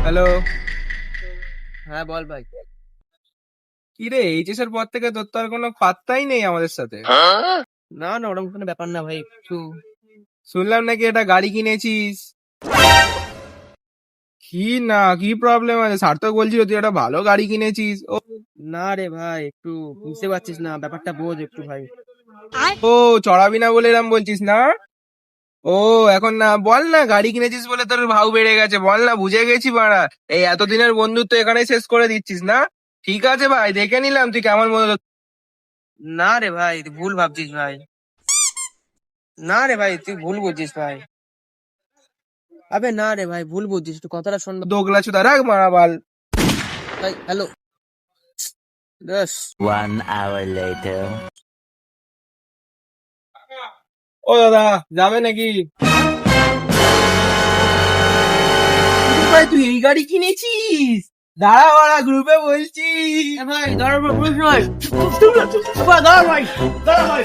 Hello. হ্যাঁ বল ভাই। কি রে, এইচএস এর পর থেকে তোর তো আর কোনো পাত্তাই নেই আমাদের সাথে। না না, ওরকম কোনো ব্যাপার না ভাই, একটু। শুনলাম নাকি একটা গাড়ি কিনেছিস। কি না, কি প্রবলেম আছে? সার্থক বলছিল তুই একটা ভালো গাড়ি কিনেছিস। ও না রে ভাই, একটু বুঝতে পারছিস না, ব্যাপারটা বোঝ একটু ভাই। ও চড়াবি না বলে এরম বলছিস না? ও এখন না, বল না গাড়ি কিনেছিস বলে তোর ভাও বেড়ে গেছে, বল না, বুঝে গেছি বাড়া। এই এতদিনের বন্ধুত্ব এখানেই শেষ করে দিচ্ছিস না? ঠিক আছে ভাই, দেখে নিলাম তুই কেমন বন্ধু। না রে ভাই, তুই ভুল ভাবছিস ভাই। না রে ভাই, তুই ভুল বুঝছিস ভাই। আবে না রে ভাই, ভুল বুঝছিস, একটু কথাটা শোন দোগলা চুদা রাখ মারা বাল। ভাই। হ্যালো। বেশ। 1 hour later. ও দাদা, যাবে নাকি? ভাই তুই এই গাড়ি কিনেছিস? দাঁড়া বাড়া, গ্রুপে বলছি। ভাই দাঁড়া ভাই, দাঁড়া ভাই, দাঁড়া ভাই।